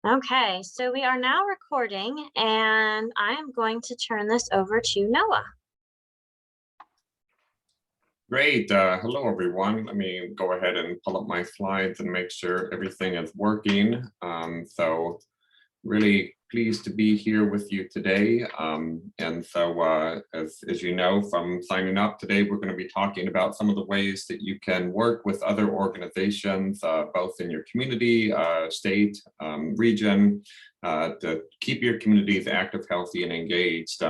Okay, so we are now recording, and I am going to turn this over to Noah. Great. Hello, everyone. Let me go ahead and pull up my slides and make sure everything is working. Really pleased to be here with you today. As you know from signing up today, we're going to be talking about some of the ways that you can work with other organizations, both in your community, state, region, to keep your communities active, healthy, and engaged.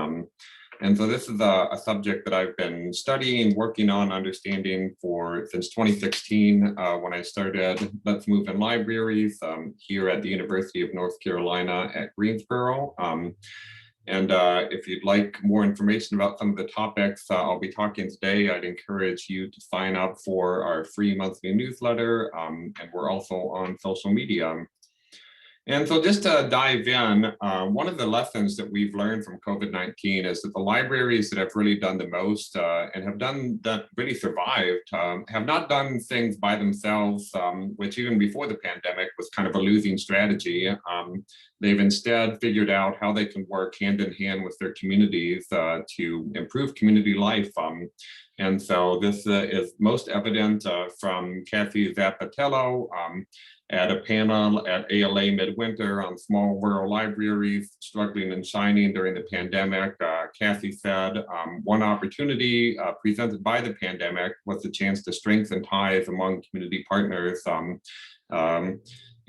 And so this is a subject that I've been studying, working on, understanding since 2016, when I started Let's Move in Libraries here at the University of North Carolina at Greenville. If you'd like more information about some of the topics I'll be talking today, I'd encourage you to sign up for our free monthly newsletter. And we're also on social media. And so just to dive in, one of the lessons that we've learned from COVID-19 is that the libraries that have really done the most and have done that really survived have not done things by themselves, which even before the pandemic was kind of a losing strategy. They've instead figured out how they can work hand in hand with their communities to improve community life. And so this is most evident from Kathy Zapatello at a panel at ALA Midwinter on small rural libraries struggling and shining during the pandemic. Kathy said one opportunity presented by the pandemic was the chance to strengthen ties among community partners.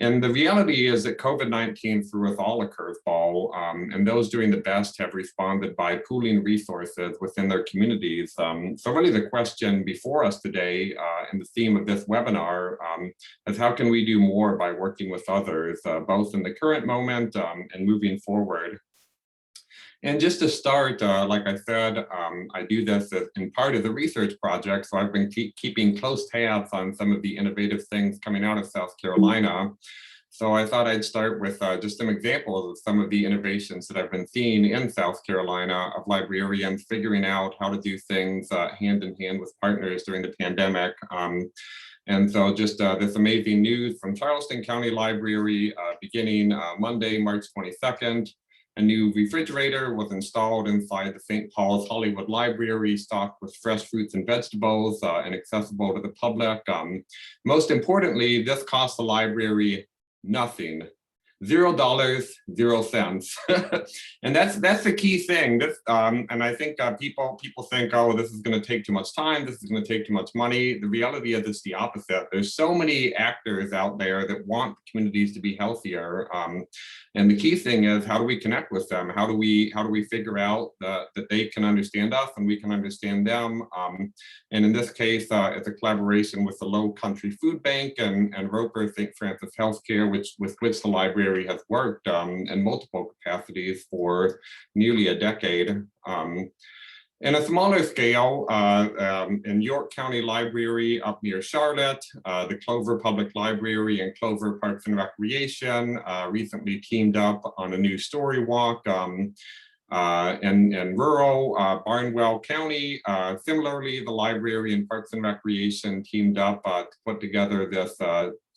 And the reality is that COVID-19 threw us all a curveball, and those doing the best have responded by pooling resources within their communities. So really the question before us today, and the theme of this webinar, is how can we do more by working with others, both in the current moment and moving forward. And just to start, like I said, I do this as in part of the research project, so I've been keeping close tabs on some of the innovative things coming out of South Carolina. So I thought I'd start with just some examples of some of the innovations that I've been seeing in South Carolina of librarians figuring out how to do things hand in hand with partners during the pandemic. And so just this amazing news from Charleston County Library beginning Monday, March 22nd. A new refrigerator was installed inside the St. Paul's Hollywood Library, stocked with fresh fruits and vegetables and accessible to the public. Most importantly, this cost the library nothing. $0, 0 cents. And that's the key thing. And I think people think, oh, this is going to take too much time. This is going to take too much money. The reality is it's the opposite. There's so many actors out there that want communities to be healthier. And the key thing is, how do we connect with them? How do we figure out that they can understand us and we can understand them? And in this case, it's a collaboration with the Low Country Food Bank and Roper St. Francis Healthcare, with which the library has worked in multiple capacities for nearly a decade. In a smaller scale, in York County Library up near Charlotte, the Clover Public Library and Clover Parks and Recreation recently teamed up on a new StoryWalk. In rural Barnwell County, similarly, the library and Parks and Recreation teamed up to put together this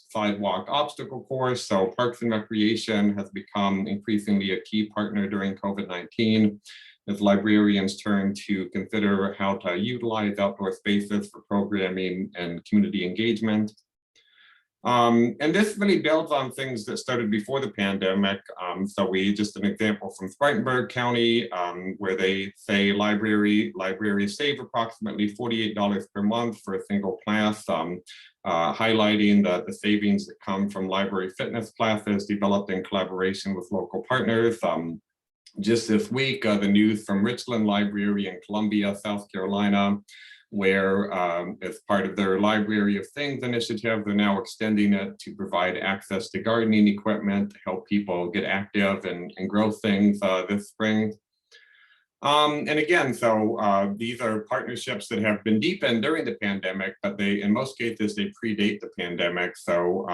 sidewalk obstacle course. So Parks and Recreation has become increasingly a key partner during COVID-19 as librarians turn to consider how to utilize outdoor spaces for programming and community engagement. And this really builds on things that started before the pandemic. So just an example from Spartanburg County, where they say libraries save approximately $48 per month for a single class, highlighting the savings that come from library fitness classes developed in collaboration with local partners. Just this week, the news from Ridgeland Library in Columbia, South Carolina, where as part of their Library of Things initiative, they're now extending it to provide access to gardening equipment to help people get active and grow things this spring. And again, so these are partnerships that have been deepened during the pandemic, but in most cases, they predate the pandemic. So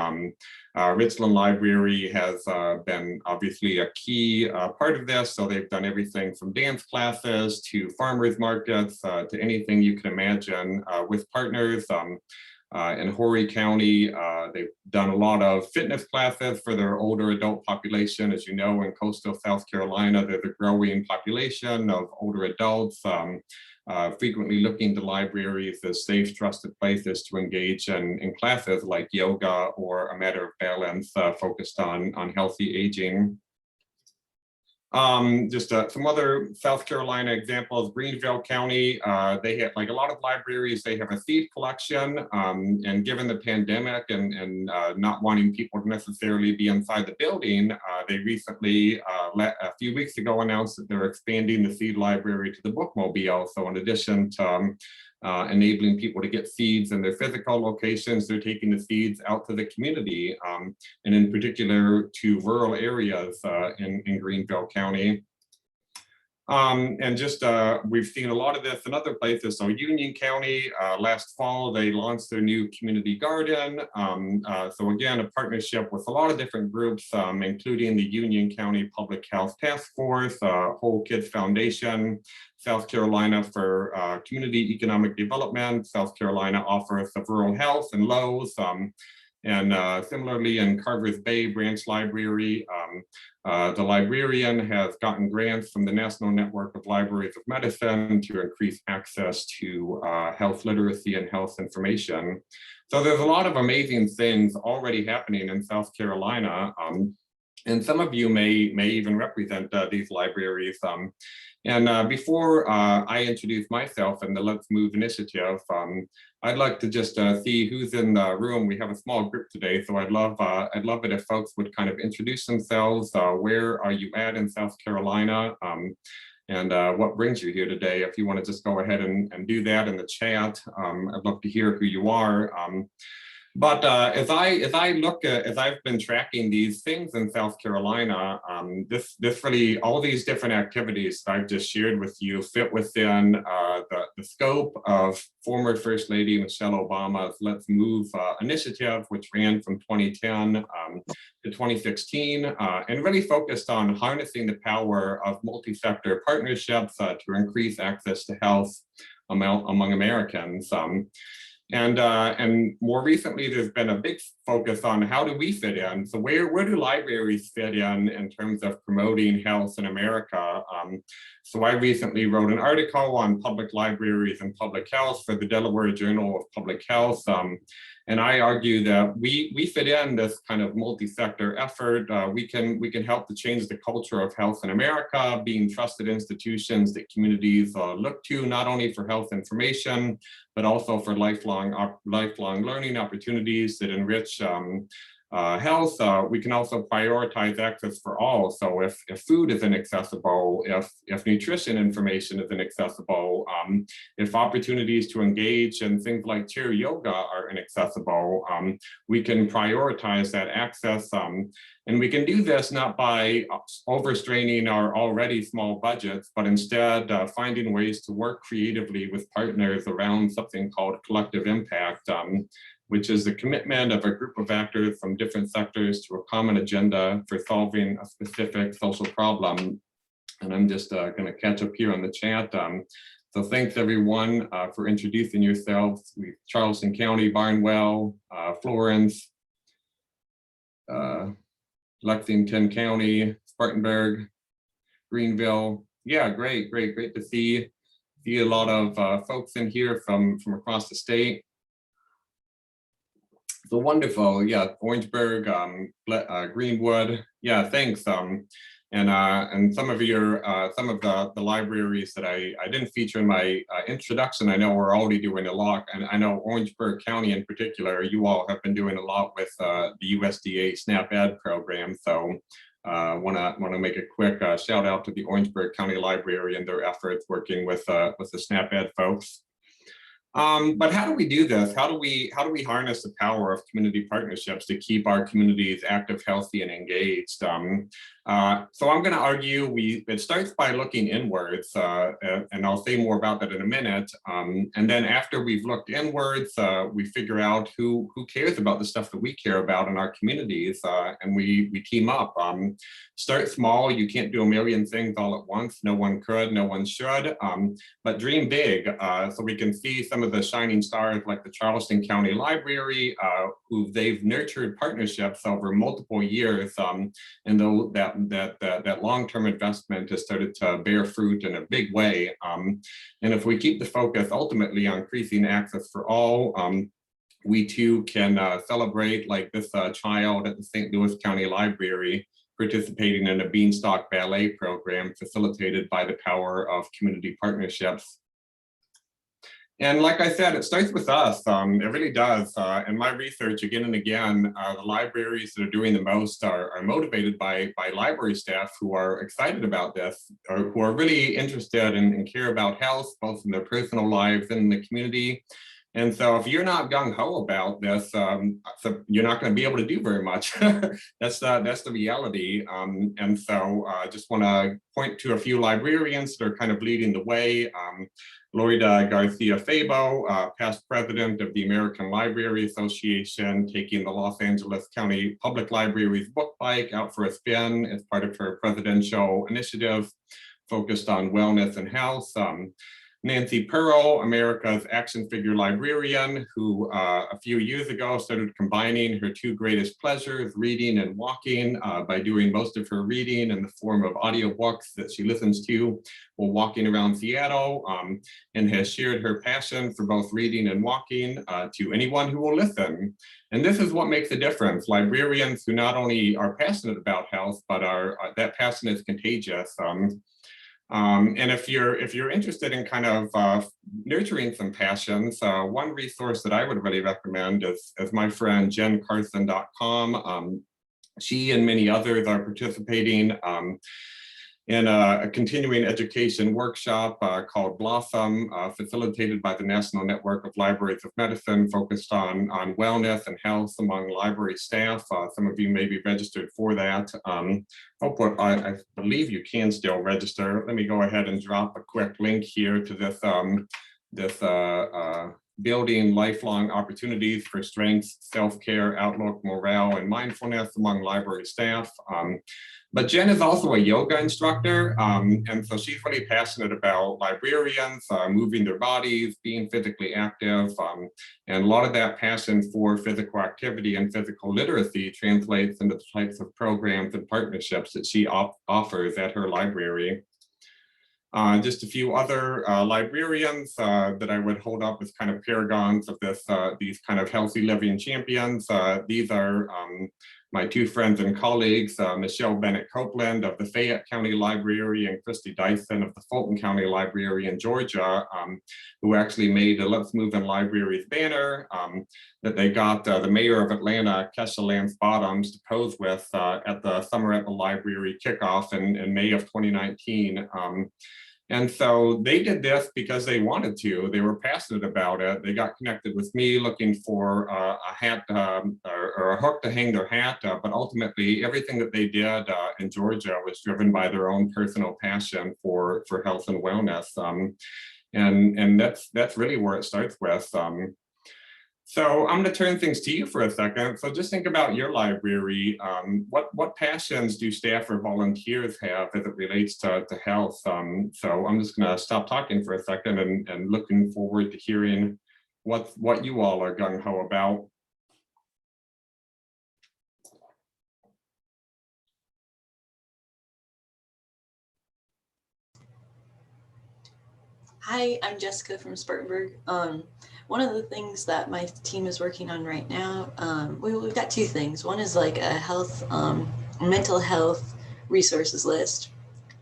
Ridgeland Library has been obviously a key part of this. So they've done everything from dance classes to farmers markets to anything you can imagine with partners. In Horry County, they've done a lot of fitness classes for their older adult population. As you know, in coastal South Carolina, there's a growing population of older adults, frequently looking to libraries as safe, trusted places to engage in classes like yoga or a matter of balance focused on healthy aging. Just some other South Carolina examples. Greenville County, they have, like a lot of libraries, they have a seed collection, and given the pandemic and not wanting people to necessarily be inside the building, they recently, a few weeks ago, announced that they're expanding the seed library to the bookmobile. So in addition to enabling people to get seeds in their physical locations, they're taking the seeds out to the community, and in particular to rural areas in Greenville County. And just we've seen a lot of this in other places. So Union County, last fall, they launched their new community garden. So again, a partnership with a lot of different groups, including the Union County Public Health Task Force, Whole Kids Foundation, South Carolina for Community Economic Development, South Carolina Office of Rural Health, and Lowe's. And similarly in Carver's Bay Branch Library, the librarian has gotten grants from the National Network of Libraries of Medicine to increase access to health literacy and health information. So there's a lot of amazing things already happening in South Carolina. And some of you may even represent these libraries. And before I introduce myself and the Let's Move initiative, I'd like to just see who's in the room. We have a small group today, so I'd love it if folks would kind of introduce themselves. Where are you at in South Carolina? And what brings you here today? If you want to just go ahead and do that in the chat, I'd love to hear who you are. But as I've been tracking these things in South Carolina, this really, all these different activities that I've just shared with you fit within the scope of former First Lady Michelle Obama's Let's Move initiative, which ran from 2010 to 2016, and really focused on harnessing the power of multi-sector partnerships to increase access to health among Americans. And more recently, there's been a big focus on how do we fit in? So where do libraries fit in terms of promoting health in America? So I recently wrote an article on public libraries and public health for the Delaware Journal of Public Health. And I argue that we fit in this kind of multi-sector effort. We can help to change the culture of health in America, being trusted institutions that communities look to, not only for health information, but also for lifelong learning opportunities that enrich health. We can also prioritize access for all. So if food is inaccessible, if nutrition information is inaccessible, if opportunities to engage in things like chair yoga are inaccessible, we can prioritize that access. And we can do this not by overstraining our already small budgets, but instead finding ways to work creatively with partners around something called collective impact, which is the commitment of a group of actors from different sectors to a common agenda for solving a specific social problem. And I'm just going to catch up here on the chat. So thanks everyone for introducing yourselves. Charleston County, Barnwell, Florence, Lexington County, Spartanburg, Greenville. Yeah, great to see a lot of folks in here from across the state. So wonderful, yeah, Orangeburg, Greenwood, yeah, thanks. And some of the libraries that I didn't feature in my introduction, I know we're already doing a lot, and I know Orangeburg County in particular, you all have been doing a lot with the USDA SNAP Ed program. So want to make a quick shout out to the Orangeburg County Library and their efforts working with the SNAP Ed folks. But how do we do this? How do we harness the power of community partnerships to keep our communities active, healthy, and engaged? So I'm going to argue it starts by looking inwards, and I'll say more about that in a minute. And then after we've looked inwards, we figure out who cares about the stuff that we care about in our communities, and we team up. Start small. You can't do a million things all at once. No one could, no one should, but dream big. So we can see some of of the shining stars like the Charleston County Library, who they've nurtured partnerships over multiple years, and though that long-term investment has started to bear fruit in a big way. And if we keep the focus ultimately on increasing access for all, we too can celebrate like this child at the St. Louis County Library participating in a Beanstalk Ballet program facilitated by the power of community partnerships. And like I said, it starts with us. It really does. In my research, again and again, the libraries that are doing the most are motivated by library staff who are excited about this, or who are really interested and care about health, both in their personal lives and in the community. And so if you're not gung-ho about this, so you're not going to be able to do very much. That's the reality. And so I just want to point to a few librarians that are kind of leading the way. Loida Garcia-Fabo, past president of the American Library Association, taking the Los Angeles County Public Library's book bike out for a spin as part of her presidential initiative focused on wellness and health. Nancy Pearl, America's action figure librarian, who a few years ago started combining her two greatest pleasures, reading and walking, by doing most of her reading in the form of audiobooks that she listens to while walking around Seattle, and has shared her passion for both reading and walking to anyone who will listen. And this is what makes a difference. Librarians who not only are passionate about health, but that passion is contagious. And if you're interested in kind of nurturing some passions, one resource that I would really recommend is my friend JenCarson.com. She and many others are participating in a continuing education workshop called Blossom, facilitated by the National Network of Libraries of Medicine, focused on wellness and health among library staff. Some of you may be registered for that. I believe you can still register. Let me go ahead and drop a quick link here to this building lifelong opportunities for strength, self-care, outlook, morale, and mindfulness among library staff. But Jen is also a yoga instructor, and so she's really passionate about librarians, moving their bodies, being physically active, and a lot of that passion for physical activity and physical literacy translates into the types of programs and partnerships that she offers at her library. Just a few other librarians that I would hold up as kind of paragons of these kind of healthy living champions. These are my two friends and colleagues, Michelle Bennett Copeland of the Fayette County Library and Christy Dyson of the Fulton County Library in Georgia, who actually made a Let's Move in Libraries banner that they got the mayor of Atlanta, Kesha Lance Bottoms, to pose with at the Summer at the Library kickoff in May of 2019. And so they did this because they wanted to. They were passionate about it. They got connected with me looking for a hat or a hook to hang their hat. But ultimately, everything that they did in Georgia was driven by their own personal passion for health and wellness. And that's really where it starts with. So I'm going to turn things to you for a second. So just think about your library. What passions do staff or volunteers have as it relates to health? So I'm just going to stop talking for a second and looking forward to hearing what you all are gung-ho about. Hi, I'm Jessica from Spartanburg. One of the things that my team is working on right now, we've got two things. One is like a mental health resources list.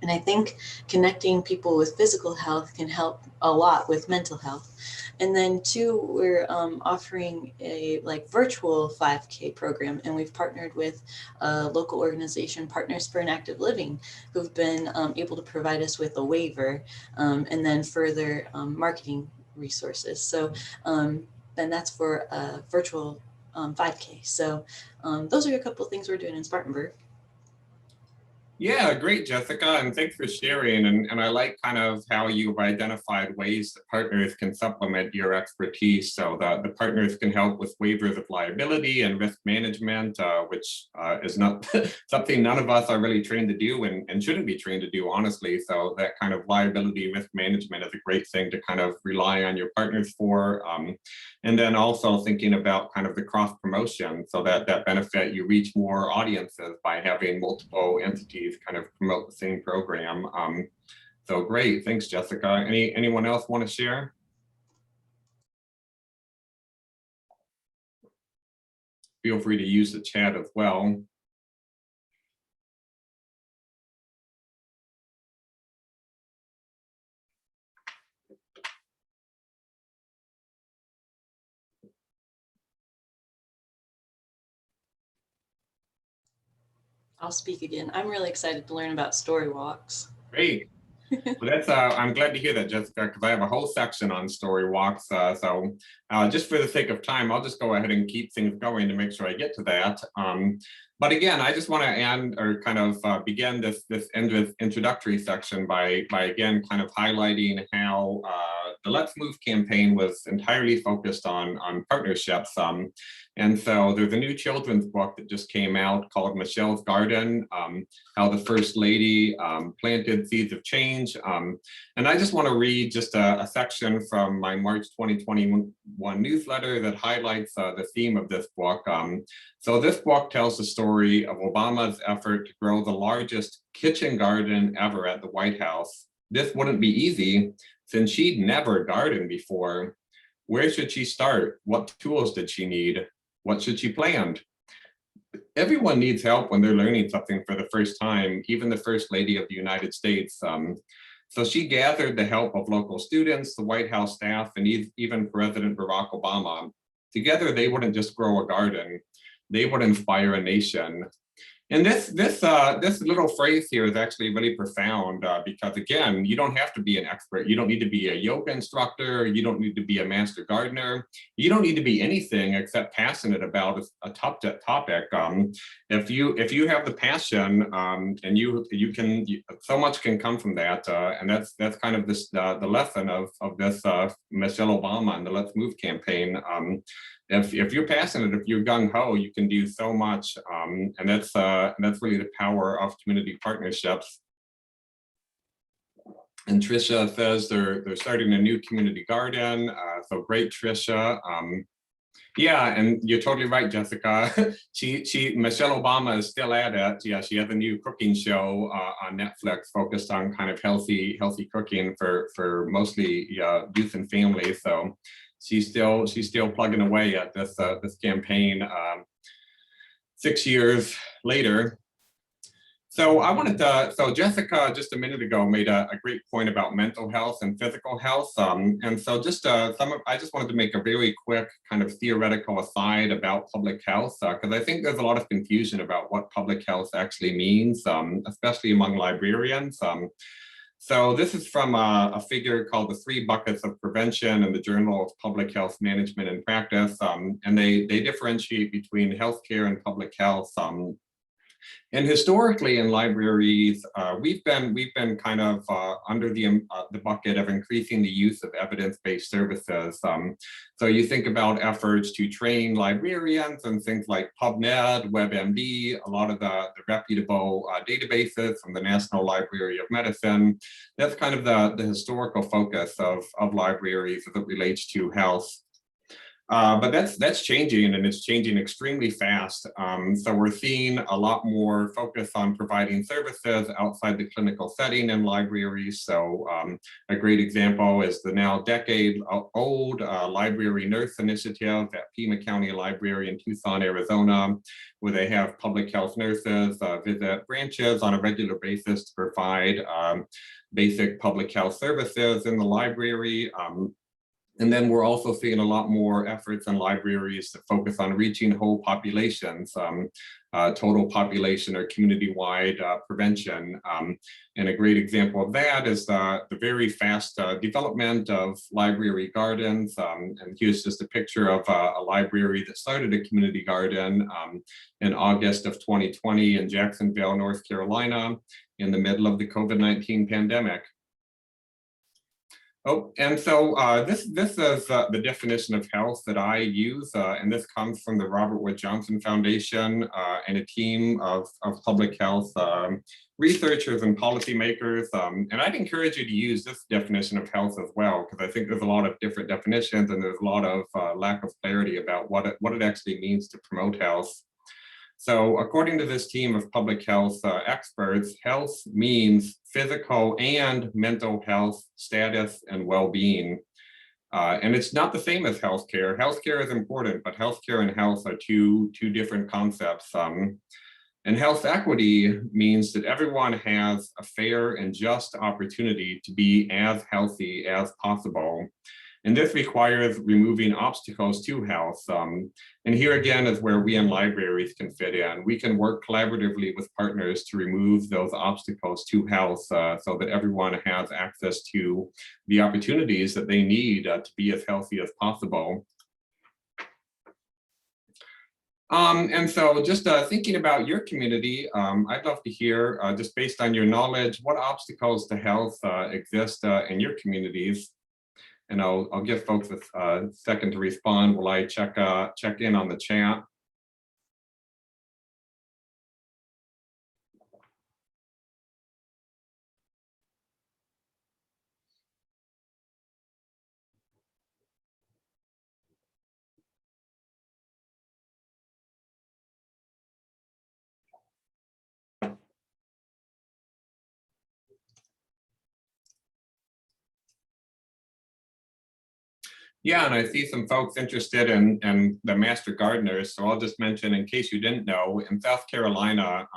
And I think connecting people with physical health can help a lot with mental health. And then two, we're offering a virtual 5K program, and we've partnered with a local organization, Partners for an Active Living, who've been able to provide us with a waiver and then further marketing resources. So then that's for a virtual 5K. So those are a couple of things we're doing in Spartanburg. Yeah, great, Jessica, and thanks for sharing. And I like kind of how you've identified ways that partners can supplement your expertise. So the partners can help with waivers of liability and risk management, which is not something none of us are really trained to do and shouldn't be trained to do, honestly. So that kind of liability risk management is a great thing to kind of rely on your partners for. And then also thinking about kind of the cross promotion, so that benefit, you reach more audiences by having multiple entities kind of promote the same program. So great, thanks, Jessica. Anyone else want to share? Feel free to use the chat as well. I'll speak again. I'm really excited to learn about StoryWalks. Great. Well, that's I'm glad to hear that, Jessica, because I have a whole section on StoryWalks. So just for the sake of time, I'll just go ahead and keep things going to make sure I get to that. But again, I just want to end or kind of begin this introductory section by again kind of highlighting how the Let's Move campaign was entirely focused on partnerships. And so there's a new children's book that just came out called Michelle's Garden, how the First Lady planted seeds of change. And I just want to read just a section from my March 2021 newsletter that highlights the theme of this book. So this book tells the story of Obama's effort to grow the largest kitchen garden ever at the White House. This wouldn't be easy since she'd never gardened before. Where should she start? What tools did she need? What should she plan? Everyone needs help when they're learning something for the first time, even the First Lady of the United States. So she gathered the help of local students, the White House staff, and even President Barack Obama. Together, they wouldn't just grow a garden, they would inspire a nation. And this little phrase here is actually really profound because, again, you don't have to be an expert. You don't need to be a yoga instructor. You don't need to be a master gardener. You don't need to be anything except passionate about a topic. If you have the passion, and you can, so much can come from that. And that's kind of the lesson of this Michelle Obama and the Let's Move campaign. If you're passionate, if you're gung-ho, you can do so much, and that's really the power of community partnerships. And Trisha says they're starting a new community garden, so great, Trisha. Yeah, and you're totally right, Jessica. Michelle Obama is still at it. Yeah, she has a new cooking show on Netflix focused on kind of healthy cooking for mostly youth and families. So she's still plugging away at this campaign 6 years later. So so Jessica just a minute ago made a great point about mental health and physical health. And so I just wanted to make a very quick kind of theoretical aside about public health, because I think there's a lot of confusion about what public health actually means, especially among librarians. So this is from a figure called the 3 Buckets of Prevention in the Journal of Public Health Management and Practice. And they differentiate between healthcare and public health. And historically in libraries, we've been kind of under the bucket of increasing the use of evidence-based services. So you think about efforts to train librarians and things like PubMed, WebMD, a lot of the reputable databases from the National Library of Medicine. That's kind of the historical focus of libraries as it relates to health. But that's changing, and it's changing extremely fast. So we're seeing a lot more focus on providing services outside the clinical setting in libraries. So a great example is the now decade-old library nurse initiative at Pima County Library in Tucson, Arizona, where they have public health nurses visit branches on a regular basis to provide basic public health services in the library. And then we're also seeing a lot more efforts in libraries that focus on reaching whole populations, total population or community-wide prevention. And a great example of that is the very fast development of library gardens. And here's just a picture of a library that started a community garden in August of 2020 in Jacksonville, North Carolina, in the middle of the COVID-19 pandemic. Oh, and so this is the definition of health that I use, and this comes from the Robert Wood Johnson Foundation and a team of public health researchers and policymakers. And I'd encourage you to use this definition of health as well, because I think there's a lot of different definitions and there's a lot of lack of clarity about what it actually means to promote health. So according to this team of public health experts, health means physical and mental health status and well-being. And it's not the same as healthcare. Healthcare is important, but healthcare and health are two different concepts. And health equity means that everyone has a fair and just opportunity to be as healthy as possible. And this requires removing obstacles to health. And here again is where we in libraries can fit in. We can work collaboratively with partners to remove those obstacles to health so that everyone has access to the opportunities that they need to be as healthy as possible. And so just thinking about your community, I'd love to hear, just based on your knowledge, what obstacles to health exist in your communities. And I'll give folks a second to respond while I check in on the chat. Yeah, and I see some folks interested in the Master Gardeners. So I'll just mention, in case you didn't know, in South Carolina,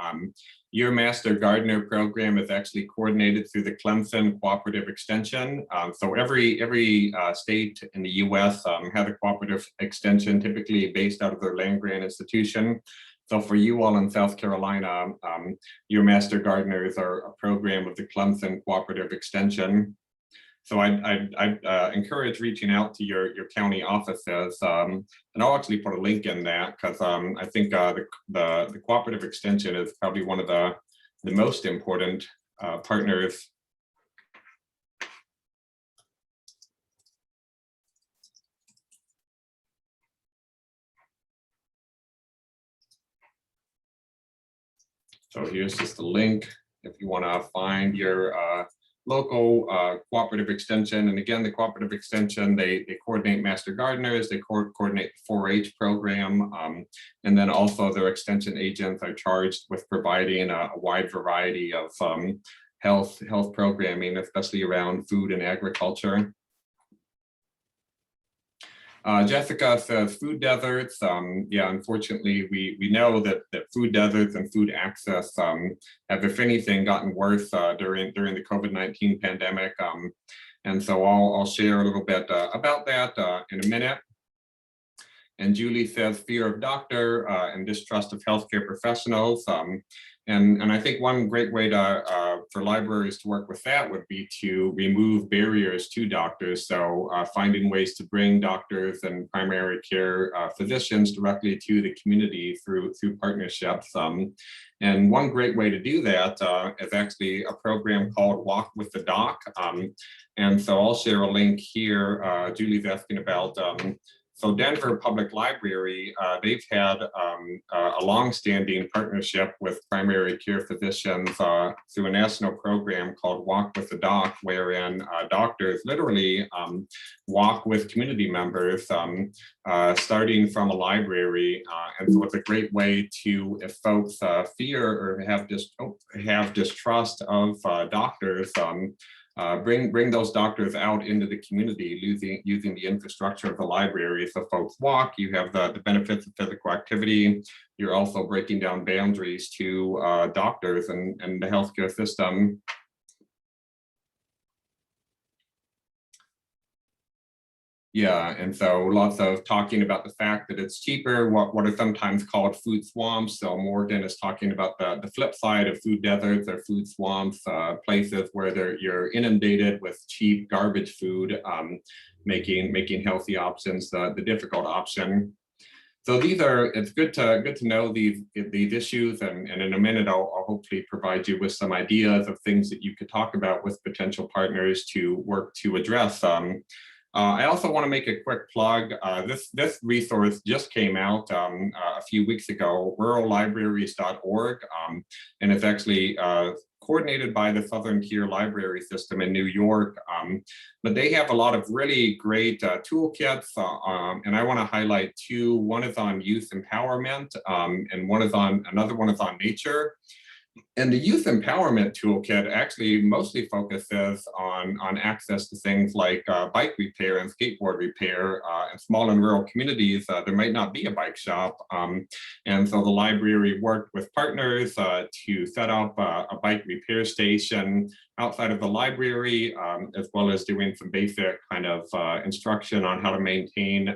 your Master Gardener program is actually coordinated through the Clemson Cooperative Extension. So every state in the US has a cooperative extension, typically based out of their land grant institution. So for you all in South Carolina, your Master Gardeners are a program of the Clemson Cooperative Extension. So I'd encourage reaching out to your county offices, and I'll actually put a link in that because I think the cooperative extension is probably one of the most important partners. So here's just a link if you want to find your local cooperative extension. And again, the cooperative extension, they coordinate Master Gardeners, they coordinate the 4-H program, and then also their extension agents are charged with providing a wide variety of health programming, especially around food and agriculture. Jessica says food deserts. Yeah, unfortunately, we know that food deserts and food access have, if anything, gotten worse during the COVID-19 pandemic. And so I'll share a little bit about that in a minute. And Julie says fear of doctor and distrust of healthcare professionals. And I think one great way for libraries to work with that would be to remove barriers to doctors. So finding ways to bring doctors and primary care physicians directly to the community through partnerships. And one great way to do that is actually a program called Walk with the Doc. And so I'll share a link here. Julie's asking about so Denver Public Library, they've had a long-standing partnership with primary care physicians through a national program called Walk with the Doc, wherein doctors literally walk with community members, starting from a library. And so it's a great way to, if folks fear or have distrust of doctors, bring those doctors out into the community using the infrastructure of the library. So folks walk, you have the benefits of physical activity. You're also breaking down boundaries to doctors and the healthcare system. Yeah, and so lots of talking about the fact that it's cheaper, what are sometimes called food swamps. So Morgan is talking about the flip side of food deserts or food swamps, places where you're inundated with cheap garbage food, making healthy options the difficult option. So it's good to know these issues, and in a minute I'll hopefully provide you with some ideas of things that you could talk about with potential partners to work to address. I also want to make a quick plug. This resource just came out a few weeks ago, rurallibraries.org, and it's actually coordinated by the Southern Tier Library System in New York. But they have a lot of really great toolkits, and I want to highlight two. One is on youth empowerment, and another one is on nature. And the youth empowerment toolkit actually mostly focuses on access to things like bike repair and skateboard repair. In small and rural communities, there might not be a bike shop. And so the library worked with partners to set up a bike repair station outside of the library, as well as doing some basic kind of instruction on how to maintain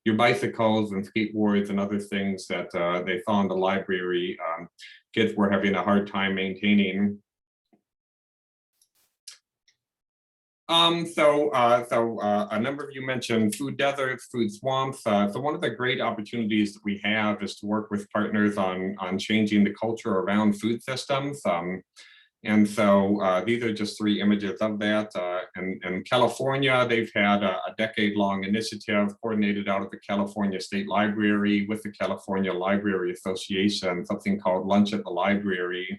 your bicycles and skateboards and other things that they saw in the library. Kids were having a hard time maintaining. So a number of you mentioned food deserts, food swamps. So one of the great opportunities that we have is to work with partners on changing the culture around food systems. And so these are just three images of that. In California, they've had a decade-long initiative coordinated out of the California State Library with the California Library Association, something called Lunch at the Library,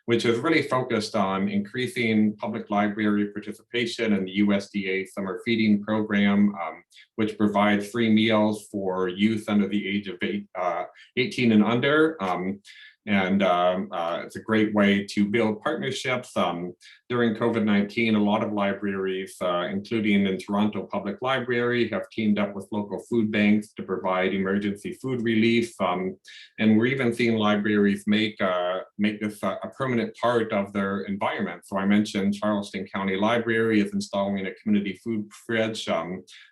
which is really focused on increasing public library participation in the USDA Summer Feeding Program, which provides free meals for youth under the age of 18 and under. And it's a great way to build partnerships. During COVID-19, a lot of libraries, including in Toronto Public Library, have teamed up with local food banks to provide emergency food relief. And we're even seeing libraries make this a permanent part of their environment. So I mentioned Charleston County Library is installing a community food fridge.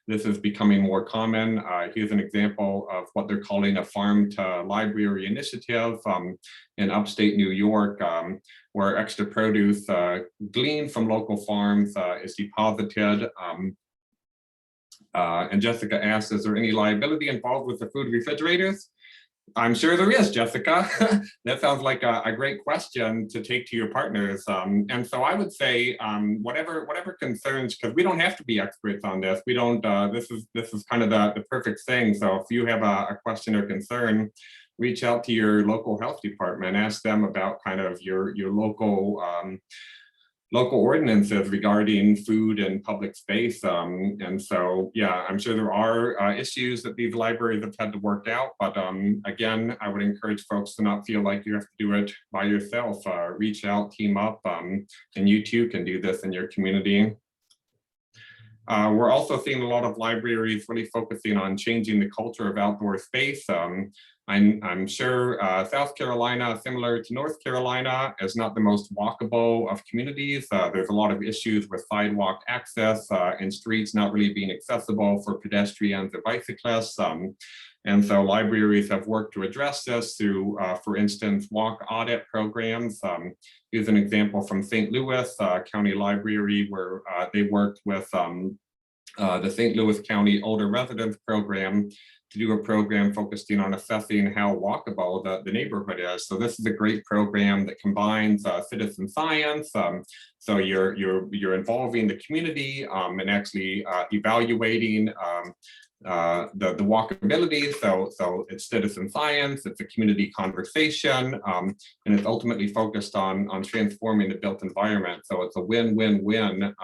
This is becoming more common. Here's an example of what they're calling a farm to library initiative in upstate New York, where extra produce gleaned from local farms is deposited. And Jessica asks, is there any liability involved with the food refrigerators? I'm sure there is, Jessica. That sounds like a great question to take to your partners. And so I would say, whatever concerns, because we don't have to be experts on this. We don't. This is kind of the perfect thing. So if you have a question or concern, reach out to your local health department. Ask them about kind of your local ordinances regarding food and public space. And so, yeah, I'm sure there are issues that these libraries have had to work out. But again, I would encourage folks to not feel like you have to do it by yourself. Reach out, team up, and you too can do this in your community. We're also seeing a lot of libraries really focusing on changing the culture of outdoor space. I'm sure South Carolina, similar to North Carolina, is not the most walkable of communities. There's a lot of issues with sidewalk access and streets not really being accessible for pedestrians or bicyclists. And so libraries have worked to address this through, for instance, walk audit programs. Here's an example from St. Louis County Library, where they worked with the St. Louis County Older Residents Program to do a program focusing on assessing how walkable the neighborhood is. So this is a great program that combines citizen science. So you're involving the community and actually evaluating the walkability. So it's citizen science, it's a community conversation, and it's ultimately focused on transforming the built environment. So it's a win-win-win.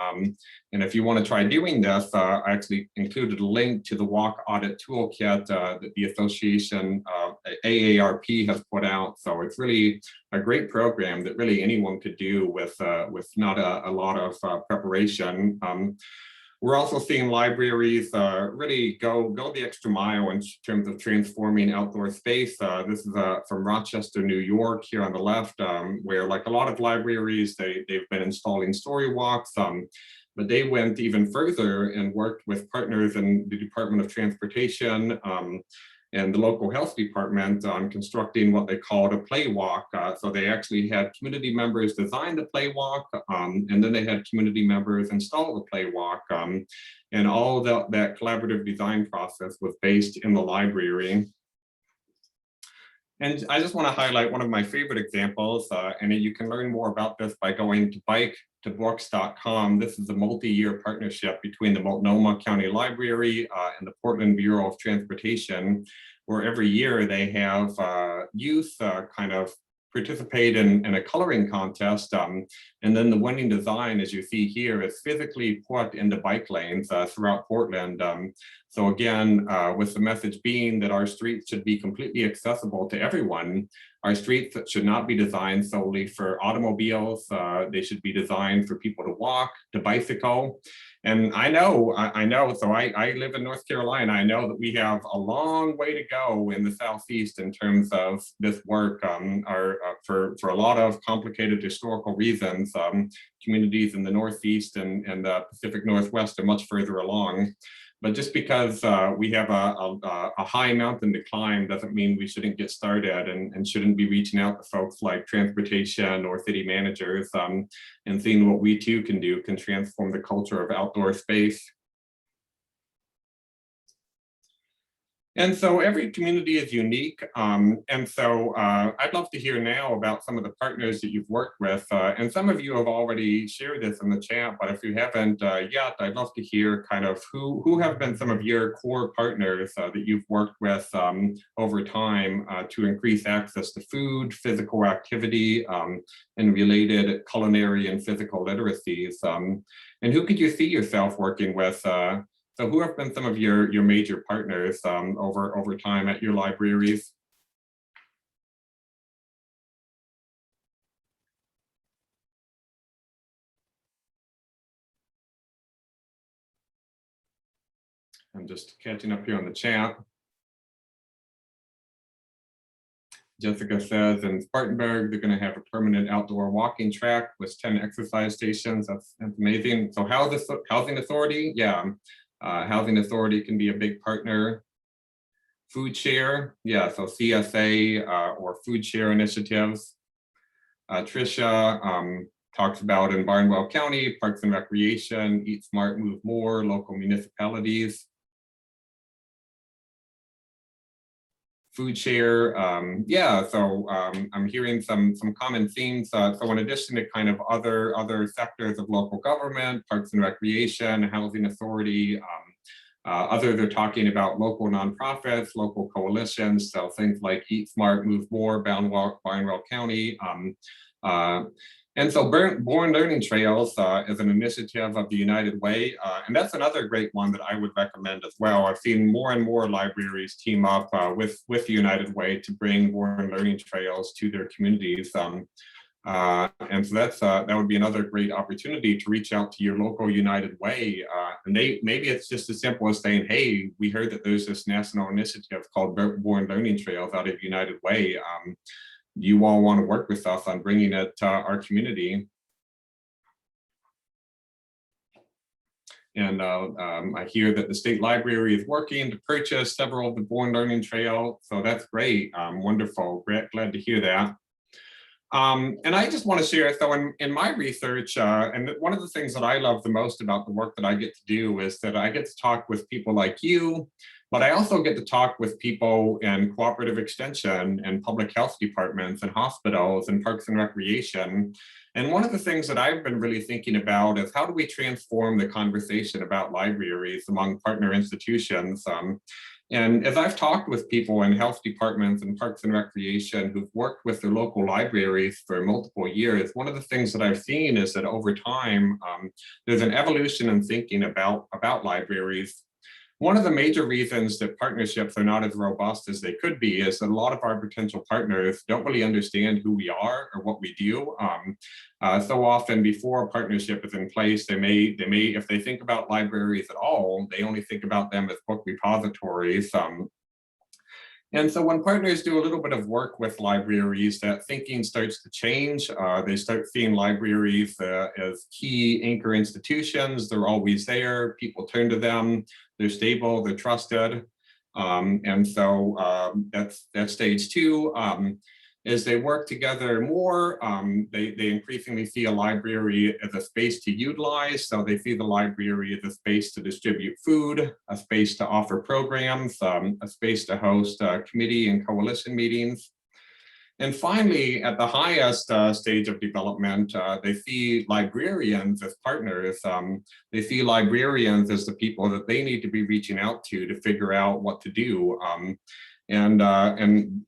And if you want to try doing this, I actually included a link to the walk audit toolkit that the association AARP has put out. So it's really a great program that really anyone could do with not a lot of preparation. We're also seeing libraries really go the extra mile in terms of transforming outdoor space. This is from Rochester, New York, here on the left, where like a lot of libraries, they've been installing StoryWalks. but they went even further and worked with partners in the Department of Transportation and the local health department on constructing what they called a play walk. So they actually had community members design the play walk, and then they had community members install the play walk. And all that collaborative design process was based in the library. And I just want to highlight one of my favorite examples, and you can learn more about this by going to biketobooks.com. This is a multi-year partnership between the Multnomah County Library and the Portland Bureau of Transportation, where every year they have youth kind of participate in a coloring contest. And then the winning design, as you see here, is physically put into bike lanes throughout Portland. So again, with the message being that our streets should be completely accessible to everyone. Our streets should not be designed solely for automobiles. They should be designed for people to walk, to bicycle. And I know, so I live in North Carolina. I know that we have a long way to go in the Southeast in terms of this work. For a lot of complicated historical reasons, communities in the Northeast and the Pacific Northwest are much further along. But just because we have a high mountain to climb doesn't mean we shouldn't get started and shouldn't be reaching out to folks like transportation or city managers and seeing what we too can do can transform the culture of outdoor space. And so every community is unique. And so I'd love to hear now about some of the partners that you've worked with. And some of you have already shared this in the chat, but if you haven't yet, I'd love to hear kind of who have been some of your core partners that you've worked with over time to increase access to food, physical activity, and related culinary and physical literacies. And who could you see yourself working with? So who have been some of your major partners over time at your libraries? I'm just catching up here on the chat. Jessica says in Spartanburg, they're going to have a permanent outdoor walking track with 10 exercise stations. That's amazing. So Housing Authority, yeah. Housing Authority can be a big partner. Food share, yeah, so CSA or food share initiatives. Tricia talks about in Barnwell County, Parks and Recreation, Eat Smart, Move More, local municipalities. Food share, yeah, so I'm hearing some common themes. So in addition to kind of other sectors of local government, Parks and Recreation, Housing Authority, others are talking about local nonprofits, local coalitions, so things like Eat Smart, Move More, Barnwell County. And so Born Learning Trails is an initiative of the United Way, and that's another great one that I would recommend as well. I've seen more and more libraries team up with the United Way to bring Born Learning Trails to their communities. And so that would be another great opportunity to reach out to your local United Way. And maybe it's just as simple as saying, hey, we heard that there's this national initiative called Born Learning Trails out of United Way. You all want to work with us on bringing it to our community. And I hear that the state library is working to purchase several of the Born Learning Trail. So that's great, wonderful, glad to hear that. And I just want to share, so in my research, and one of the things that I love the most about the work that I get to do is that I get to talk with people like you, but I also get to talk with people in cooperative extension and public health departments and hospitals and parks and recreation. And one of the things that I've been really thinking about is how do we transform the conversation about libraries among partner institutions? And as I've talked with people in health departments and parks and recreation who've worked with their local libraries for multiple years, one of the things that I've seen is that over time, there's an evolution in thinking about libraries. One of the major reasons that partnerships are not as robust as they could be is that a lot of our potential partners don't really understand who we are or what we do. So often before a partnership is in place, they may, if they think about libraries at all, they only think about them as book repositories. And so when partners do a little bit of work with libraries, that thinking starts to change. They start seeing libraries as key anchor institutions. They're always there. People turn to them. They're stable. They're trusted. And so that's stage two. As they work together more, they increasingly see a library as a space to utilize. So they see the library as a space to distribute food, a space to offer programs, a space to host committee and coalition meetings. And finally, at the highest stage of development, they see librarians as partners. They see librarians as the people that they need to be reaching out to figure out what to do. And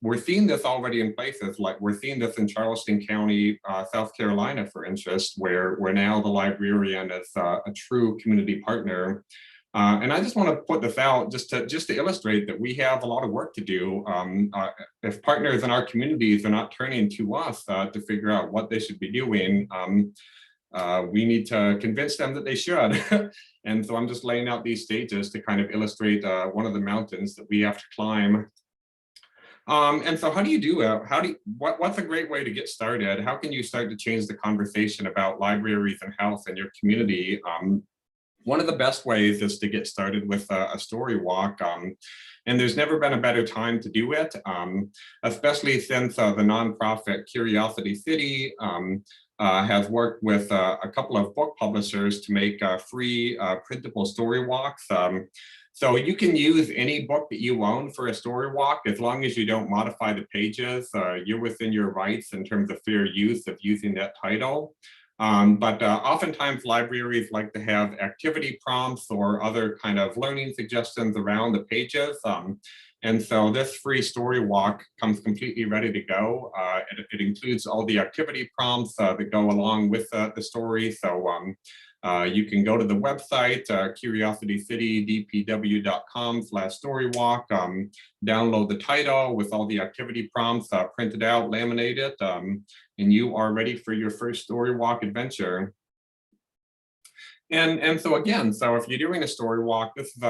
we're seeing this already in places like we're seeing this in Charleston County, South Carolina, for instance, where now the librarian is a true community partner. And I just want to put this out just to illustrate that we have a lot of work to do. If partners in our communities are not turning to us to figure out what they should be doing, we need to convince them that they should. And so I'm just laying out these stages to kind of illustrate one of the mountains that we have to climb. And so how do you do it? What's a great way to get started? How can you start to change the conversation about libraries and health in your community? One of the best ways is to get started with a story walk. And there's never been a better time to do it, especially since the nonprofit Curiosity City has worked with a couple of book publishers to make free printable story walks. So you can use any book that you own for a story walk, as long as you don't modify the pages. You're within your rights in terms of fair use of using that title. But oftentimes libraries like to have activity prompts or other kind of learning suggestions around the pages. And so this free story walk comes completely ready to go. It includes all the activity prompts that go along with the story. So you can go to the website, curiositydpw.com/storywalk, download the title with all the activity prompts, print it out, laminate it, and you are ready for your first story walk adventure. And so again, so if you're doing a story walk, this is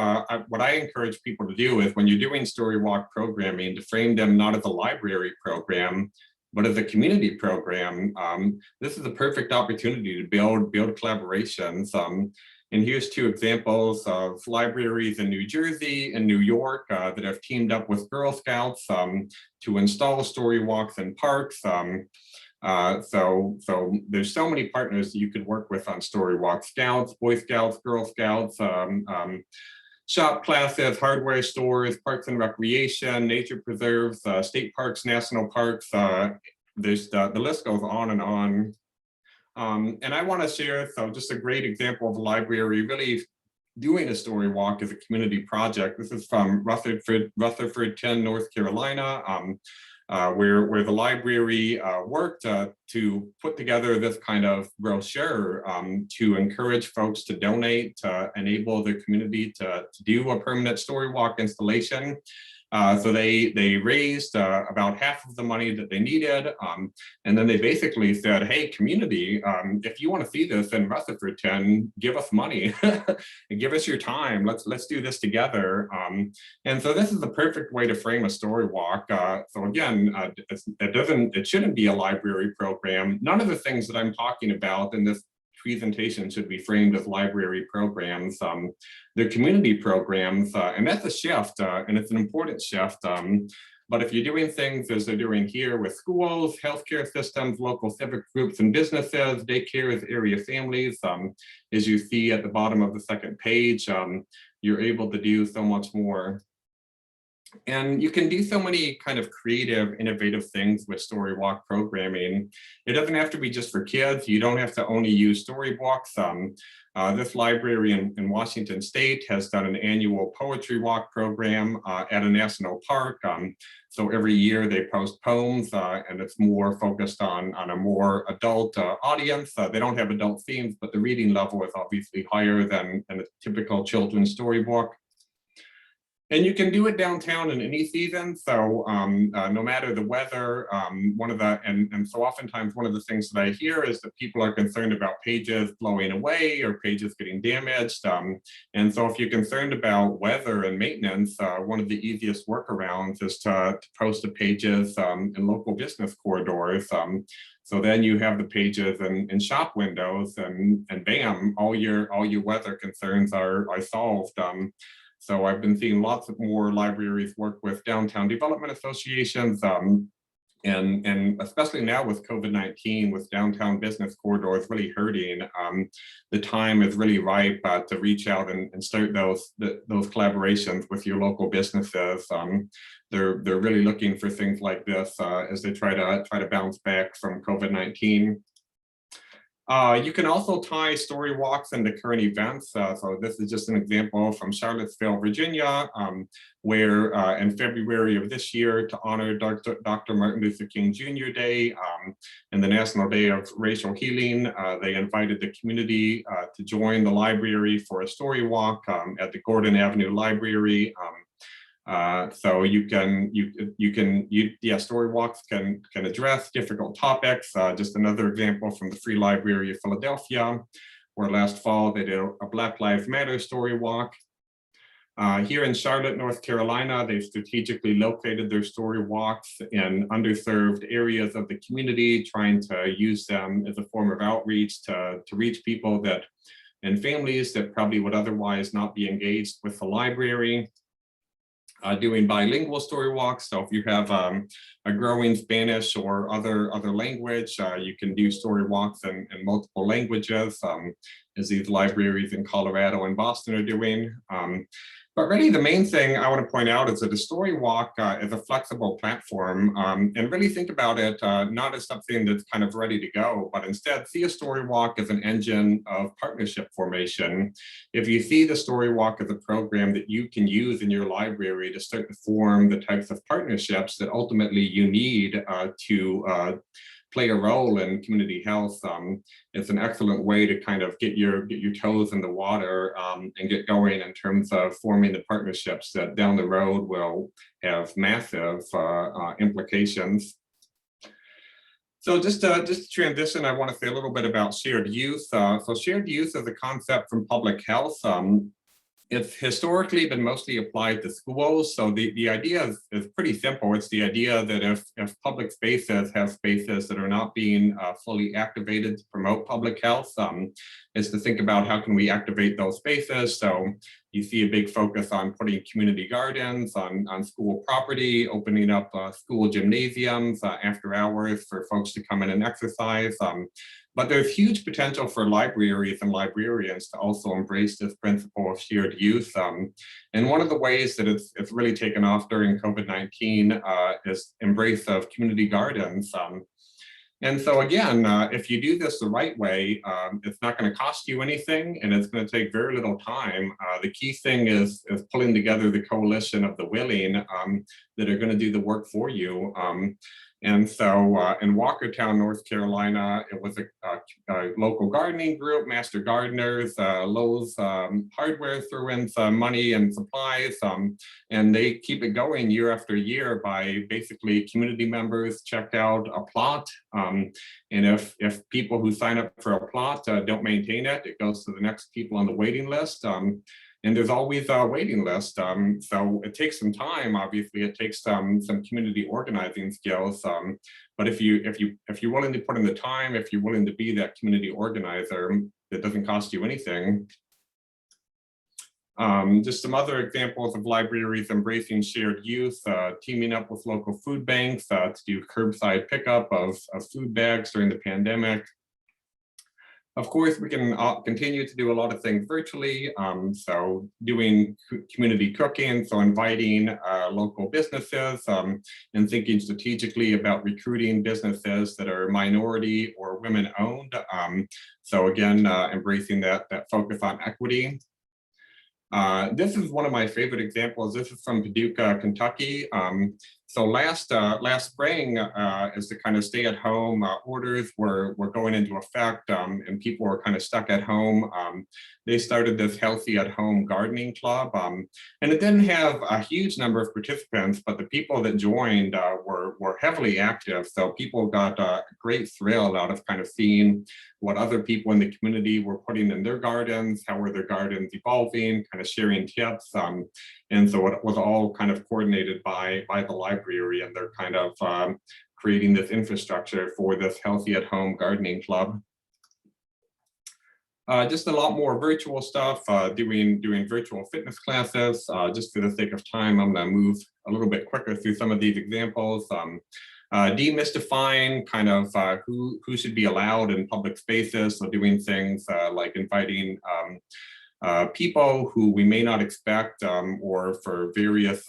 what I encourage people to do is when you're doing story walk programming, to frame them not as a library program, but as a community program. This is a perfect opportunity to build collaborations. And here's two examples of libraries in New Jersey and New York that have teamed up with Girl Scouts to install story walks in parks. So there's so many partners that you could work with on story walks: Scouts, Boy Scouts, Girl Scouts, shop classes, hardware stores, parks and recreation, nature preserves, state parks, national parks. There's the list goes on and on. And I want to share just a great example of a library really doing a story walk as a community project. This is from Rutherford 10, North Carolina, where the library worked to put together this kind of brochure to encourage folks to donate, to enable the community to do a permanent story walk installation. So they raised about half of the money that they needed. And then they basically said, hey, community, if you want to see this in Rutherford 10, give us money and give us your time. Let's do this together. And so this is the perfect way to frame a story walk. So again, it shouldn't be a library program. None of the things that I'm talking about in this presentation should be framed as library programs. They're community programs, and that's a shift, and it's an important shift. But if you're doing things as they're doing here with schools, healthcare systems, local civic groups and businesses, daycares, area families, as you see at the bottom of the second page, you're able to do so much more. And you can do so many kind of creative, innovative things with story walk programming. It doesn't have to be just for kids. You don't have to only use storywalks. This library in Washington State has done an annual poetry walk program at a national park. So every year they post poems, and it's more focused on a more adult audience. They don't have adult themes, but the reading level is obviously higher than a typical children's storybook. And you can do it downtown in any season. So no matter the weather, and so oftentimes one of the things that I hear is that people are concerned about pages blowing away or pages getting damaged. And so if you're concerned about weather and maintenance, one of the easiest workarounds is to post the pages in local business corridors. So then you have the pages in shop windows, and bam, all your weather concerns are solved. So I've been seeing lots of more libraries work with downtown development associations, and especially now with COVID-19, with downtown business corridors really hurting, the time is really ripe to reach out and start those collaborations with your local businesses. They're really looking for things like this as they try to bounce back from COVID-19. You can also tie story walks into current events. So this is just an example from Charlottesville, Virginia, where in February of this year, to honor Dr. Martin Luther King Jr. Day and the National Day of Racial Healing, they invited the community to join the library for a story walk at the Gordon Avenue Library. So story walks can address difficult topics. Just another example from the Free Library of Philadelphia, where last fall they did a Black Lives Matter story walk. Here in Charlotte, North Carolina, they've strategically located their story walks in underserved areas of the community, trying to use them as a form of outreach to reach people and families that probably would otherwise not be engaged with the library. Doing bilingual story walks. So if you have a growing Spanish or other language, you can do story walks in multiple languages, as these libraries in Colorado and Boston are doing. But really the main thing I want to point out is that a story walk is a flexible platform, and really think about it not as something that's kind of ready to go, but instead see a story walk as an engine of partnership formation. If you see the story walk as a program that you can use in your library to start to form the types of partnerships that ultimately you need to play a role in community health, it's an excellent way to kind of get your toes in the water and get going in terms of forming the partnerships that down the road will have massive implications. So just to transition, I want to say a little bit about shared use. So shared use is a concept from public health. It's historically been mostly applied to schools. So the idea is pretty simple. It's the idea that if public spaces have spaces that are not being fully activated to promote public health, is to think about how can we activate those spaces. So you see a big focus on putting community gardens on school property, opening up school gymnasiums after hours for folks to come in and exercise. But there's huge potential for libraries and librarians to also embrace this principle of shared use. And one of the ways that it's really taken off during COVID-19 is embrace of community gardens. And so again, if you do this the right way, it's not going to cost you anything, and it's going to take very little time. The key thing is pulling together the coalition of the willing that are going to do the work for you. And so in Walkertown, North Carolina, it was a local gardening group, Master Gardeners, Lowe's Hardware threw in some money and supplies, and they keep it going year after year by basically community members check out a plot. And if people who sign up for a plot don't maintain it, it goes to the next people on the waiting list. And there's always a waiting list. So it takes some time, obviously, it takes some community organizing skills. But if you're willing to put in the time, if you're willing to be that community organizer, it doesn't cost you anything. Just some other examples of libraries embracing shared use, teaming up with local food banks to do curbside pickup of food bags during the pandemic. Of course, we can continue to do a lot of things virtually. So doing community cooking, so inviting local businesses and thinking strategically about recruiting businesses that are minority or women owned. So again, embracing that focus on equity. This is one of my favorite examples. This is from Paducah, Kentucky. So last spring, as the kind of stay-at-home orders were going into effect, and people were kind of stuck at home, they started this healthy at-home gardening club, and it didn't have a huge number of participants, but the people that joined were heavily active. So people got a great thrill out of kind of seeing what other people in the community were putting in their gardens, how were their gardens evolving, kind of sharing tips. And so it was all kind of coordinated by the library, and they're kind of creating this infrastructure for this healthy at home gardening club. Just a lot more virtual stuff, doing virtual fitness classes. Just for the sake of time, I'm gonna move a little bit quicker through some of these examples. Demystifying kind of who should be allowed in public spaces. So doing things like inviting people who we may not expect, or for various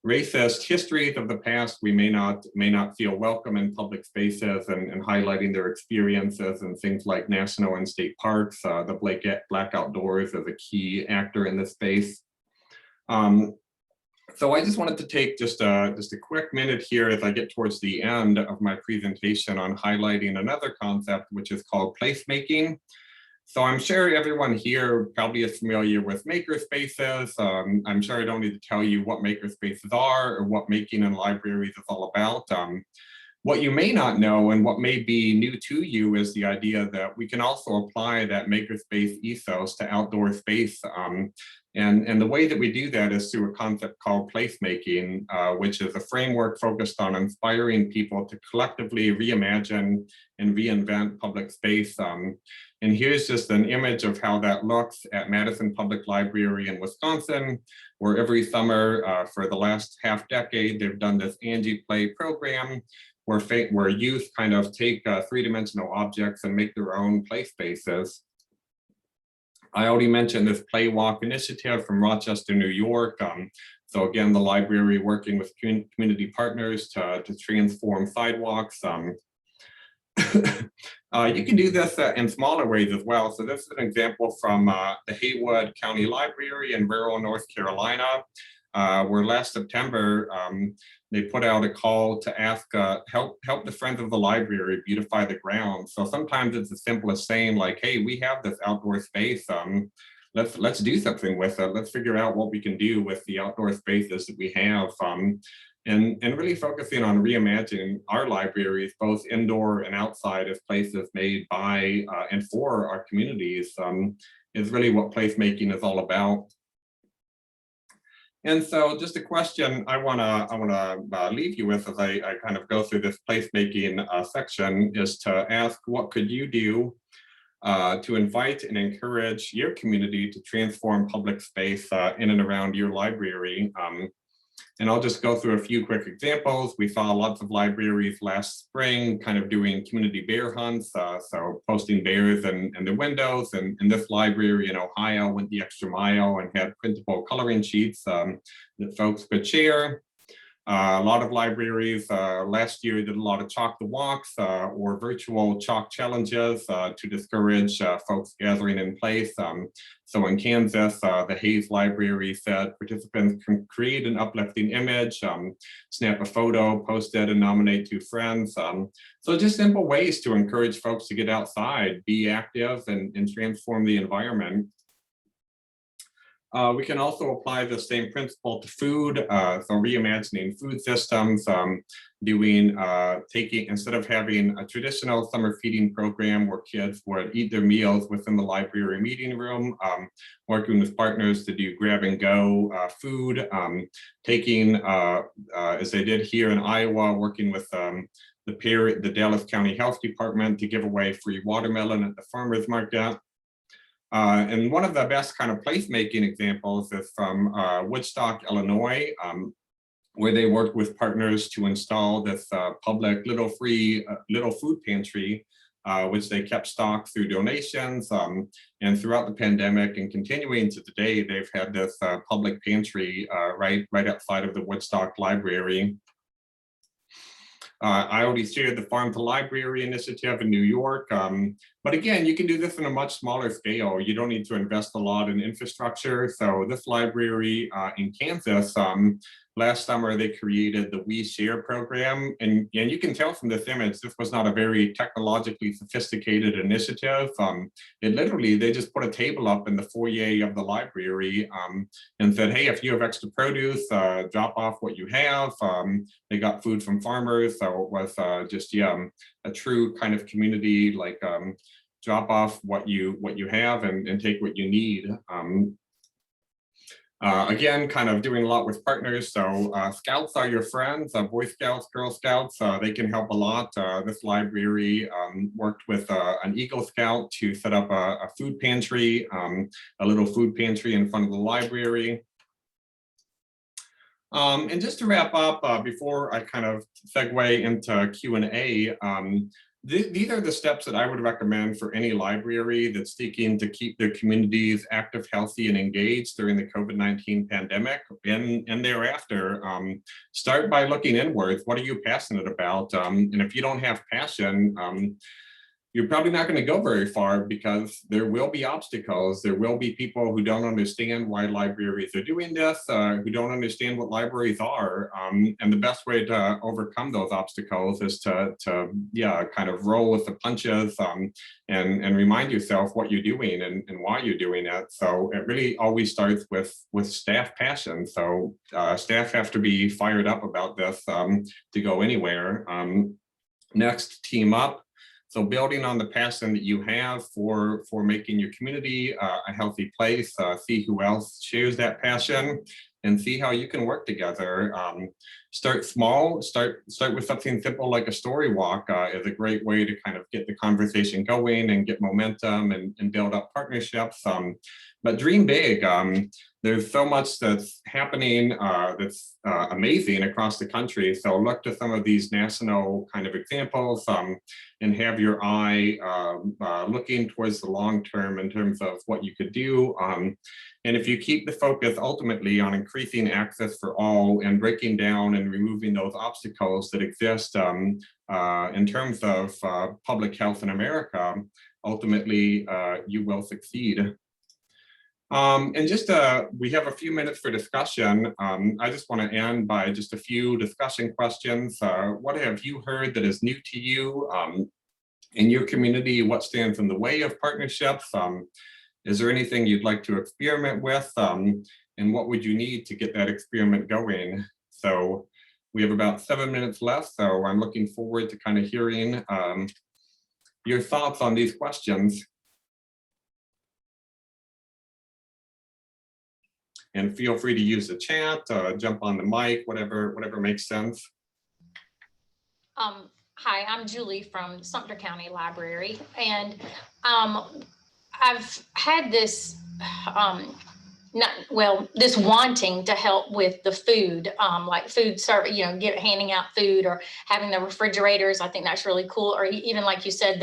racist histories of the past, we may not feel welcome in public spaces, and highlighting their experiences in things like national and state parks. The Black Outdoors is a key actor in this space. So I just wanted to take just a quick minute here as I get towards the end of my presentation on highlighting another concept, which is called placemaking. So I'm sure everyone here probably is familiar with makerspaces. I'm sure I don't need to tell you what makerspaces are or what making in libraries is all about. What you may not know and what may be new to you is the idea that we can also apply that makerspace ethos to outdoor space. And the way that we do that is through a concept called placemaking, which is a framework focused on inspiring people to collectively reimagine and reinvent public space. And here's just an image of how that looks at Madison Public Library in Wisconsin, where every summer for the last half decade, they've done this Angie Play program, where youth kind of take three-dimensional objects and make their own play spaces. I already mentioned this Play Walk initiative from Rochester, New York. So again, the library working with community partners to transform sidewalks. You can do this in smaller ways as well. So this is an example from the Haywood County Library in rural North Carolina, where last September, they put out a call to ask, help the friends of the library beautify the grounds. So sometimes it's as simple as saying like, hey, we have this outdoor space. Let's do something with it. Let's figure out what we can do with the outdoor spaces that we have. And really focusing on reimagining our libraries, both indoor and outside, as places made by and for our communities, is really what placemaking is all about. And so just a question I wanna leave you with as I kind of go through this placemaking section is to ask, what could you do to invite and encourage your community to transform public space in and around your library? And I'll just go through a few quick examples. We saw lots of libraries last spring kind of doing community bear hunts, so posting bears in the windows. And this library in Ohio went the extra mile and had printable coloring sheets that folks could share. A lot of libraries last year did a lot of chalk the walks or virtual chalk challenges to discourage folks gathering in place. So in Kansas, the Hayes Library said participants can create an uplifting image, snap a photo, post it, and nominate 2 friends. So just simple ways to encourage folks to get outside, be active, and transform the environment. We can also apply the same principle to food, so reimagining food systems, instead of having a traditional summer feeding program where kids would eat their meals within the library meeting room, working with partners to do grab and go food, as they did here in Iowa, working with the Dallas County Health Department to give away free watermelon at the farmers market. And one of the best kind of placemaking examples is from Woodstock, Illinois, where they worked with partners to install this public little food pantry, which they kept stocked through donations. And throughout the pandemic and continuing to today, they've had this public pantry right outside of the Woodstock Library. I already shared the Farm to Library initiative in New York, but again, you can do this in a much smaller scale. You don't need to invest a lot in infrastructure. So this library in Kansas last summer, they created the We Share program. And you can tell from this image, this was not a very technologically sophisticated initiative. It literally, they just put a table up in the foyer of the library and said, hey, if you have extra produce, drop off what you have. They got food from farmers. So it was just, a true kind of community, like drop off what you have and take what you need. Again, kind of doing a lot with partners. So Scouts are your friends, Boy Scouts, Girl Scouts, they can help a lot. This library worked with an Eagle Scout to set up a food pantry, a little food pantry in front of the library. And just to wrap up, before I kind of segue into Q&A, these are the steps that I would recommend for any library that's seeking to keep their communities active, healthy, and engaged during the COVID-19 pandemic and thereafter. Start by looking inwards. What are you passionate about? And if you don't have passion, you're probably not going to go very far, because there will be obstacles. There will be people who don't understand why libraries are doing this, who don't understand what libraries are. And the best way to overcome those obstacles is to kind of roll with the punches and remind yourself what you're doing and why you're doing it. So it really always starts with staff passion. So staff have to be fired up about this to go anywhere. Next, team up. So building on the passion that you have for making your community a healthy place, see who else shares that passion and see how you can work together. Start small, start with something simple like a story walk is a great way to kind of get the conversation going and get momentum and build up partnerships. But dream big. There's so much that's happening that's amazing across the country. So look to some of these national kind of examples and have your eye looking towards the long term in terms of what you could do. And if you keep the focus ultimately on increasing access for all and breaking down and removing those obstacles that exist in terms of public health in America, ultimately you will succeed. And just we have a few minutes for discussion. I just want to end by just a few discussion questions. What have you heard that is new to you in your community? What stands in the way of partnerships? Is there anything you'd like to experiment with? And what would you need to get that experiment going? So we have about 7 minutes left, so I'm looking forward to kind of hearing your thoughts on these questions. And feel free to use the chat, jump on the mic, whatever makes sense. Hi, I'm Julie from Sumter County Library, and I've had this this wanting to help with the food, like food service, handing out food or having the refrigerators. I think that's really cool. Or even like you said,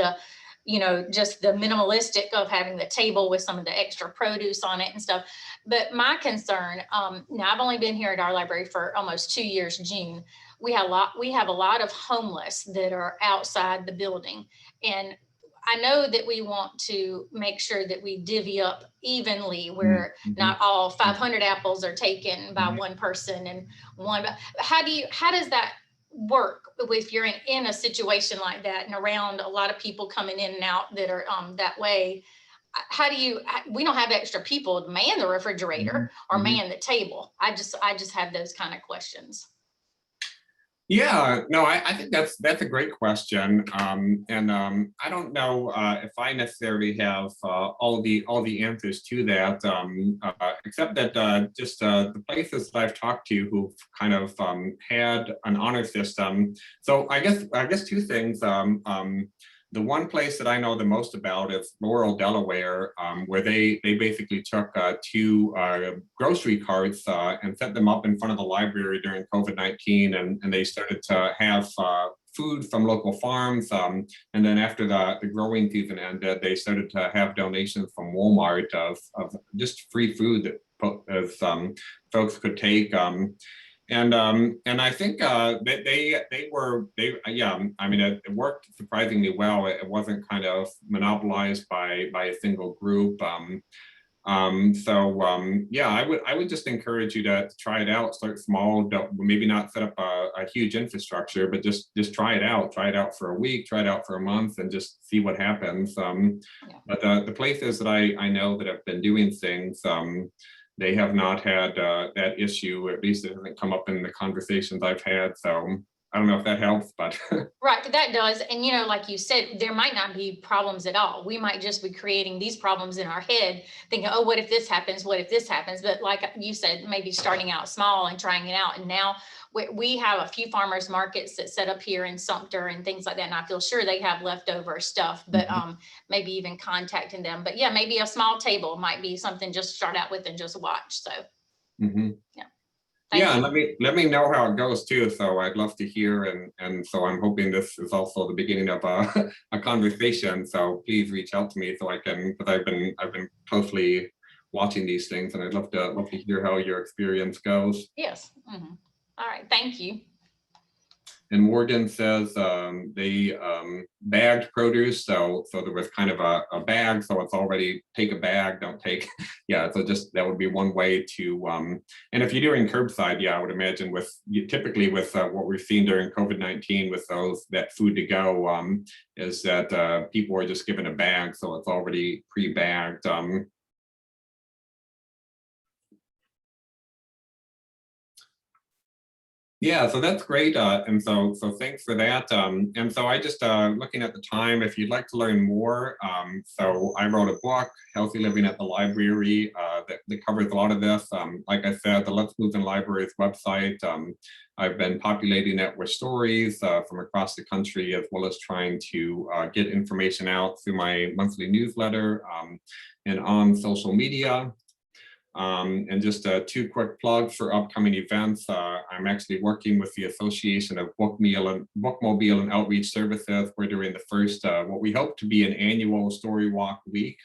just the minimalistic of having the table with some of the extra produce on it and stuff. But my concern, now I've only been here at our library for almost 2 years, June. We have a lot of homeless that are outside the building. And I know that we want to make sure that we divvy up evenly, where not all 500 apples are taken by one person and one. How does that work if you're in a situation like that and around a lot of people coming in and out that are that way? We don't have extra people to man the refrigerator or man the table. I just have those kind of questions. Yeah, no, I think that's a great question, and I don't know if I necessarily have all the answers to that, except that just the places that I've talked to who've kind of had an honor system. So I guess two things. The one place that I know the most about is Laurel, Delaware, where they basically took 2 grocery carts and set them up in front of the library during COVID-19, and they started to have food from local farms. And then after the growing season ended, they started to have donations from Walmart of just free food that as folks could take. And I think I mean, it worked surprisingly well. It wasn't kind of monopolized by a single group. Yeah, I would just encourage you to try it out, start small, maybe not set up a huge infrastructure, but just try it out for a week, try it out for a month, and just see what happens. But the places that I know that have been doing things, they have not had that issue. At least it hasn't come up in the conversations I've had. So I don't know if that helps, but right, that does. And you know, like you said, there might not be problems at all. We might just be creating these problems in our head, thinking, oh, what if this happens? What if this happens? But like you said, maybe starting out small and trying it out. And now we have a few farmers markets that set up here in Sumter and things like that. And I feel sure they have leftover stuff, but maybe even contacting them. But yeah, maybe a small table might be something just to start out with and just watch. So yeah. Yeah, and let me know how it goes too. So I'd love to hear, and so I'm hoping this is also the beginning of a conversation. So please reach out to me so I can, because I've been closely watching these things, and I'd love to hear how your experience goes. Yes. All right. Thank you. And Morgan says they bagged produce, so there was kind of a bag, so it's already take a bag, don't take. Yeah, so just that would be one way to. And if you're doing curbside, yeah, I would imagine typically with what we've seen during COVID-19 with that food to go is that people are just given a bag, so it's already pre-bagged. Yeah, so that's great. And so thanks for that. And so I just looking at the time, if you'd like to learn more, so I wrote a book, Healthy Living at the Library, that covers a lot of this. Like I said, the Let's Move in Libraries website, I've been populating it with stories from across the country, as well as trying to get information out through my monthly newsletter and on social media. And just two quick plugs for upcoming events. I'm actually working with the Association of Bookmobile and Outreach Services. We're doing the first, what we hope to be an annual Story Walk week.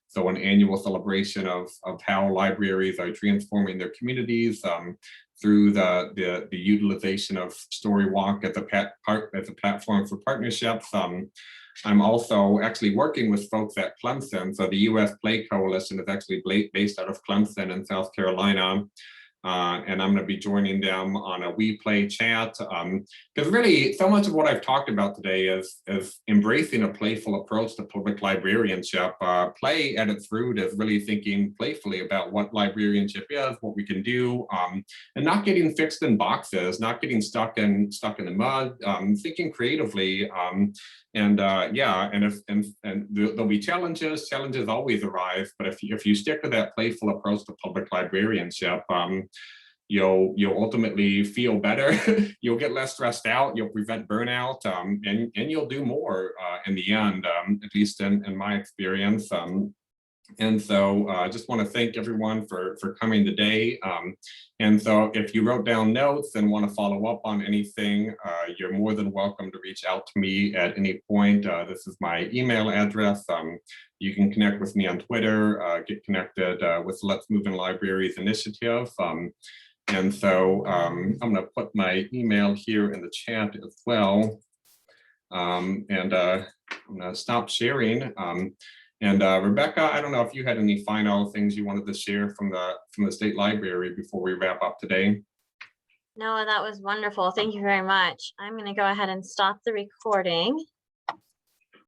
So an annual celebration of how libraries are transforming their communities through the utilization of Story Walk as a platform for partnerships. I'm also actually working with folks at Clemson. So the U.S. Play Coalition is actually based out of Clemson in South Carolina. And I'm going to be joining them on a We Play chat. Because really, so much of what I've talked about today is embracing a playful approach to public librarianship. Play at its root is really thinking playfully about what librarianship is, what we can do, and not getting fixed in boxes, not getting stuck in the mud, thinking creatively. Yeah, and there'll be challenges always arise, but if you stick to that playful approach to public librarianship, you'll ultimately feel better, you'll get less stressed out, you'll prevent burnout, and you'll do more in the end, at least in my experience. And so I just want to thank everyone for coming today. And so if you wrote down notes and want to follow up on anything, you're more than welcome to reach out to me at any point. This is my email address. You can connect with me on Twitter, get connected with Let's Move in Libraries initiative. And so I'm going to put my email here in the chat as well. I'm going to stop sharing. And Rebecca, I don't know if you had any final things you wanted to share from the State Library before we wrap up today. Noah, that was wonderful. Thank you very much. I'm going to go ahead and stop the recording.